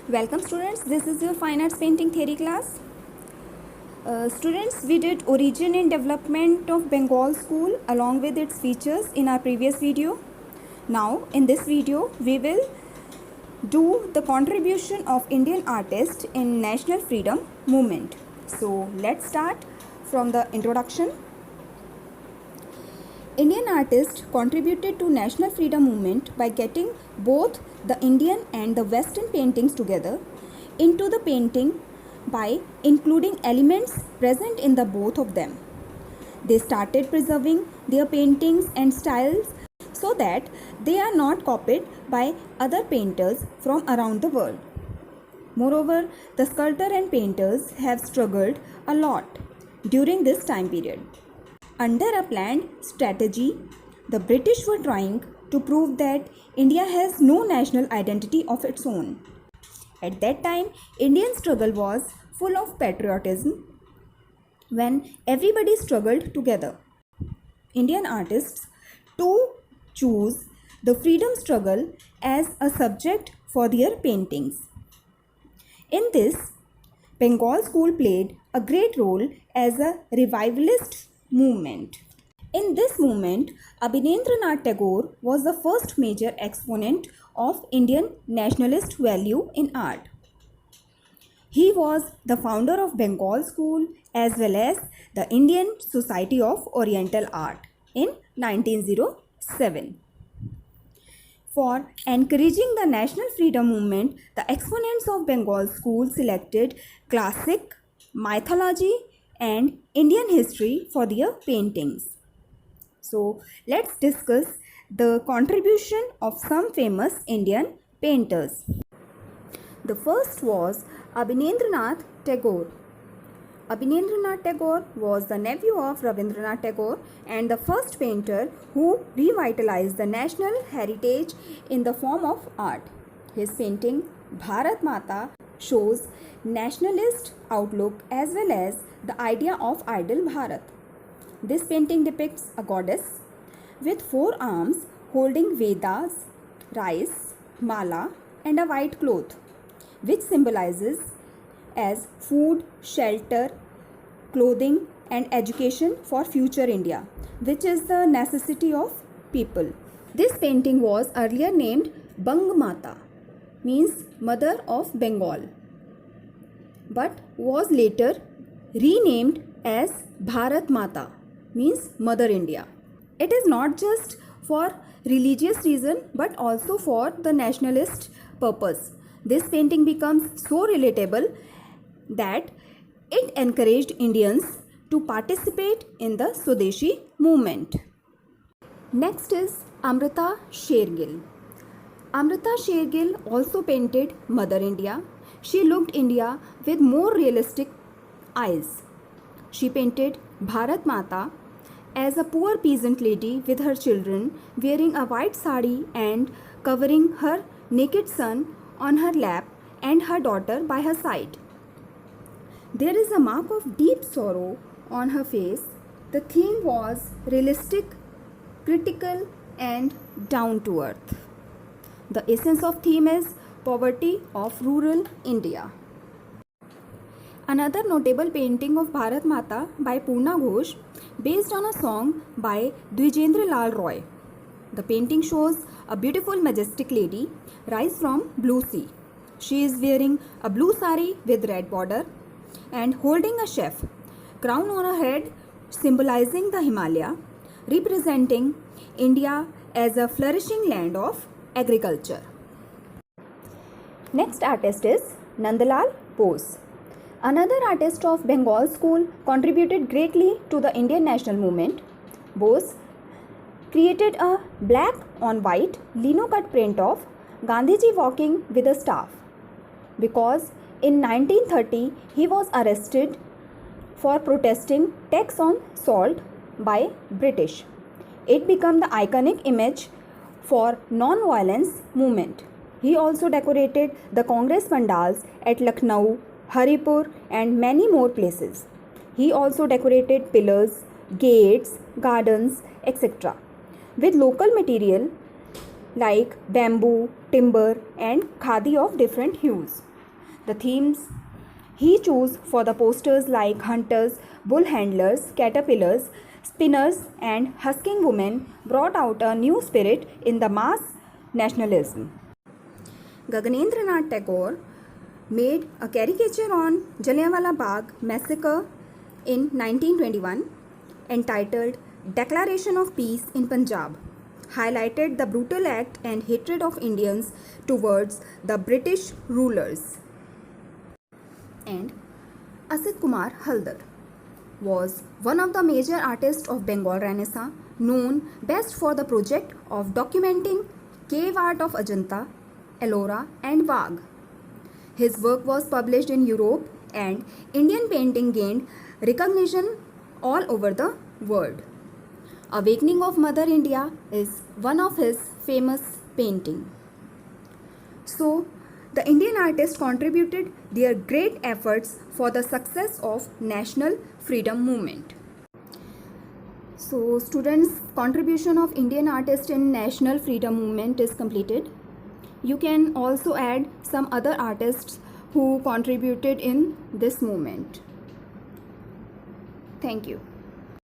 Welcome students, this is your fine arts painting theory class. Students, we did origin and development of Bengal school along with its features in our previous video. Now in this video we will do the contribution of Indian artists in national freedom movement. So let's start from the introduction. Indian artists contributed to national freedom movement by getting both the Indian and the Western paintings together into the painting by including elements present in the both of them. They started preserving their paintings and styles so that they are not copied by other painters from around the world. Moreover, the sculptor and painters have struggled a lot during this time period. Under a planned strategy, the British were trying to prove that India has no national identity of its own. At that time, Indian struggle was full of patriotism when everybody struggled together. Indian artists too choose the freedom struggle as a subject for their paintings. In this, Bengal school played a great role as a revivalist movement. In this movement, Abhinendranath Tagore was the first major exponent of Indian nationalist value in art. He was the founder of Bengal School as well as the Indian Society of Oriental Art in 1907. For encouraging the national freedom movement, the exponents of Bengal School selected classic, mythology, and Indian history for their paintings. So let's discuss the contribution of some famous Indian painters. The first was Abhinendranath Tagore. Abhinendranath Tagore was the nephew of Rabindranath Tagore and the first painter who revitalized the national heritage in the form of art. His painting Bharat Mata shows nationalist outlook as well as the idea of ideal Bharat. This painting depicts a goddess with 4 arms holding Vedas, rice, mala and a white cloth, which symbolizes as food, shelter, clothing and education for future India, which is the necessity of people. This painting was earlier named Bang Mata, means Mother of Bengal, but was later renamed as Bharat Mata, means Mother India. It is not just for religious reason but also for the nationalist purpose. This painting becomes so relatable that it encouraged Indians to participate in the Swadeshi movement. Next is Amrita Shergill. Amrita Shergill also painted Mother India. She looked India with more realistic eyes. She painted Bharat Mata as a poor peasant lady with her children wearing a white sari and covering her naked son on her lap and her daughter by her side. There is a mark of deep sorrow on her face. The theme was realistic, critical and down to earth. The essence of theme is poverty of rural India. Another notable painting of Bharat Mata by Poorna Ghosh based on a song by Dwijendra Lal Roy. The painting shows a beautiful majestic lady rise from blue sea. She is wearing a blue sari with red border and holding a chef, crown on her head symbolizing the Himalaya, representing India as a flourishing land of agriculture. Next artist is Nandalal Bose. Another artist of Bengal school contributed greatly to the Indian national movement. Bose created a black on white lino cut print of Gandhiji walking with a staff because in 1930 he was arrested for protesting tax on salt by British. It became the iconic image for non-violence movement. He also decorated the Congress pandals at Lucknow, Haripur and many more places. He also decorated pillars, gates, gardens, etc. with local material like bamboo, timber and khadi of different hues. The themes he chose for the posters like hunters, bull handlers, caterpillars, spinners, and husking women brought out a new spirit in the mass nationalism. Gaganendranath Tagore made a caricature on Jallianwala Bagh massacre in 1921 entitled Declaration of Peace in Punjab, highlighted the brutal act and hatred of Indians towards the British rulers. And Asit Kumar Haldar was one of the major artists of Bengal Renaissance, known best for the project of documenting cave art of Ajanta, Ellora and Wagh. His work was published in Europe, and Indian painting gained recognition all over the world. Awakening of Mother India is one of his famous paintings. So, the Indian artists contributed their great efforts for the success of national freedom movement. So, students, contribution of Indian artists in national freedom movement is completed. You can also add some other artists who contributed in this movement. Thank you.